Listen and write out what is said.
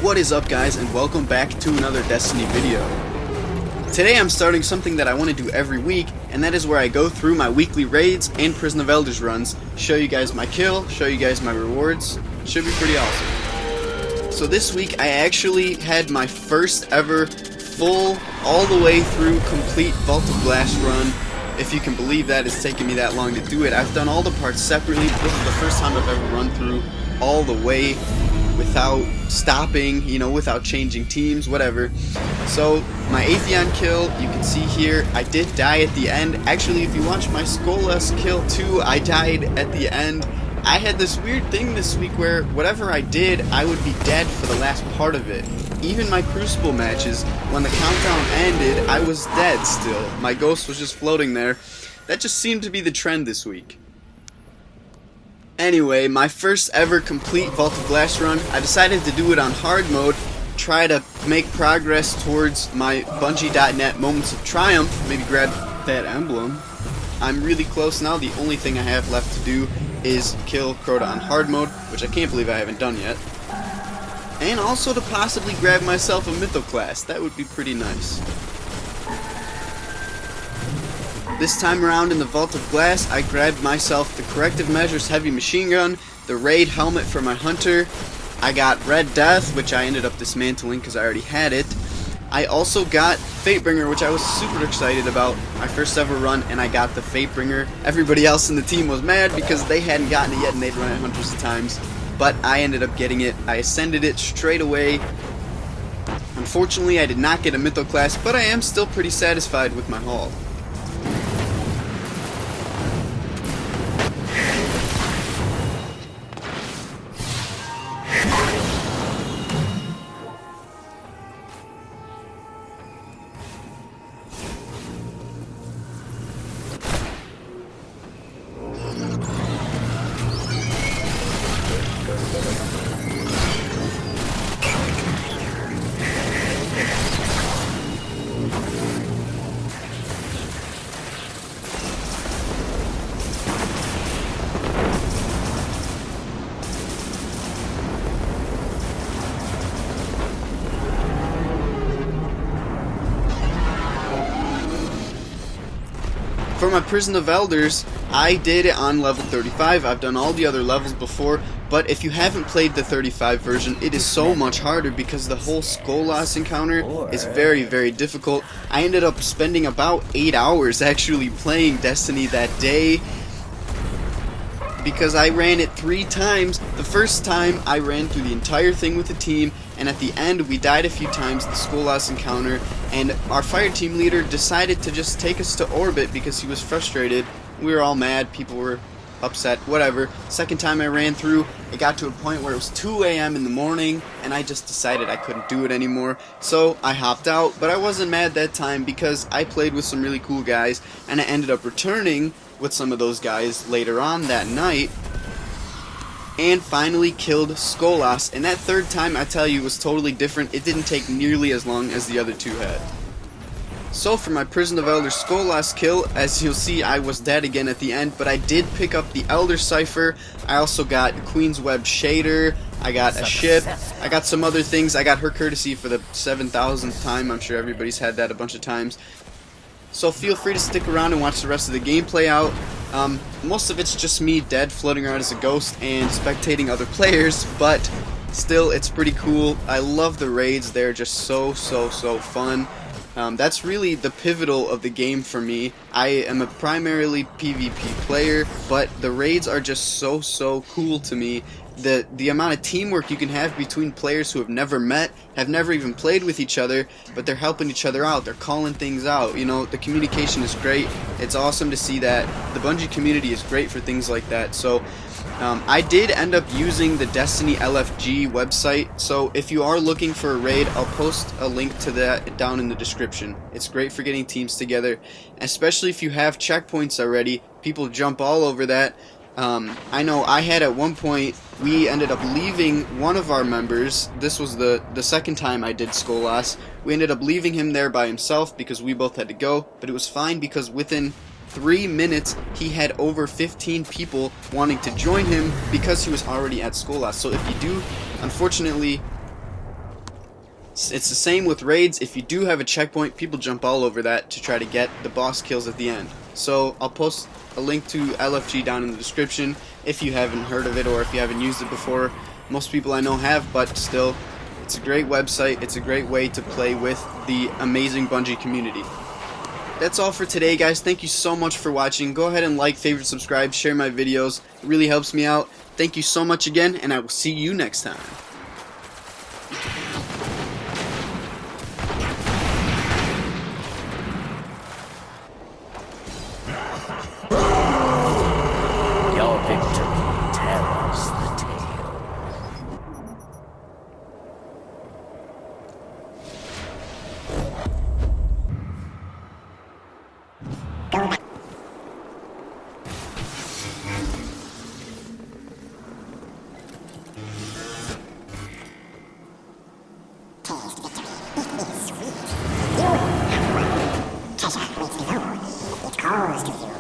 What is up, guys, and welcome back to another Destiny video. Today I'm starting something that I want to do every week, and that is where I go through my weekly raids and Prison of Elders runs, show you guys my kill, show you guys my rewards. It should be pretty awesome. So this week I actually had my first ever full, all the way through, complete Vault of Glass run. If you can believe that, it's taken me that long to do it. I've done all the parts separately, but this is the first time I've ever run through all the way without stopping, without changing teams, whatever. So my Atheon kill, you can see here, I did die at the end. Actually, if you watch my Skolas kill too, I died at the end. I had this weird thing this week where whatever I did, I would be dead for the last part of it. Even my Crucible matches, when the countdown ended, I was dead still. My ghost was just floating there. That just seemed to be the trend this week. Anyway, my first ever complete Vault of Glass run, I decided to do it on hard mode, try to make progress towards my Bungie.net Moments of Triumph, maybe grab that emblem. I'm really close now. The only thing I have left to do is kill Crota on hard mode, which I can't believe I haven't done yet. And also to possibly grab myself a Mythoclast. That would be pretty nice. This time around in the Vault of Glass, I grabbed myself the Corrective Measures Heavy Machine Gun, the Raid Helmet for my Hunter. I got Red Death, which I ended up dismantling because I already had it. I also got Fatebringer, which I was super excited about, my first ever run, and I got the Fatebringer. Everybody else in the team was mad because they hadn't gotten it yet and they'd run it hundreds of times. But I ended up getting it. I ascended it straight away. Unfortunately, I did not get a Mythoclast, but I am still pretty satisfied with my haul. For my Prison of Elders, I did it on level 35. I've done all the other levels before, but if you haven't played the 35 version, it is so much harder because the whole Skolas encounter is very, very difficult. I ended up spending about 8 hours actually playing Destiny that day because I ran it 3 times. The first time I ran through the entire thing with the team, and at the end we died a few times, the Skolas encounter, and our fire team leader decided to just take us to orbit because he was frustrated. We were all mad, people were upset, whatever. Second time I ran through, it got to a point where it was 2 a.m. in the morning, and I just decided I couldn't do it anymore, so I hopped out. But I wasn't mad that time because I played with some really cool guys, and I ended up returning with some of those guys later on that night, and finally killed Skolas. And that third time, I tell you, was totally different. It didn't take nearly as long as the other two had. So for my Prison of Elders Skolas kill, as you'll see, I was dead again at the end, but I did pick up the Elder Cipher. I also got Queen's Web Shader, I got a ship, I got some other things. I got her courtesy for the 7,000th time. I'm sure everybody's had that a bunch of times. So feel free to stick around and watch the rest of the gameplay out. Most of it's just me dead, floating around as a ghost, and spectating other players, but still, it's pretty cool. I love the raids. They're just so fun. That's really the pivotal of the game for me. I am a primarily PvP player, but the raids are just so cool to me. The amount of teamwork you can have between players who have never met, have never even played with each other, but they're helping each other out, they're calling things out, the communication is great. It's awesome to see that. The Bungie community is great for things like that. So I did end up using the Destiny LFG website, so if you are looking for a raid, I'll post a link to that down in the description. It's great for getting teams together, especially if you have checkpoints already. People jump all over that. I know I had at one point, we ended up leaving one of our members. This was the second time I did Skolas. We ended up leaving him there by himself because we both had to go, but it was fine because within 3 minutes, he had over 15 people wanting to join him because he was already at Skolas. So if you do, unfortunately, It's the same with raids. If you do have a checkpoint, people jump all over that to try to get the boss kills at the end. So I'll post a link to LFG down in the description if you haven't heard of it or if you haven't used it before. Most people I know have, but still, it's a great website. It's a great way to play with the amazing Bungie community. That's all for today, guys. Thank you so much for watching. Go ahead and like, favorite, subscribe, share my videos. It really helps me out. Thank you so much again, and I will see you next time. Your victory tells the tale. Treasure makes me know it calls to you.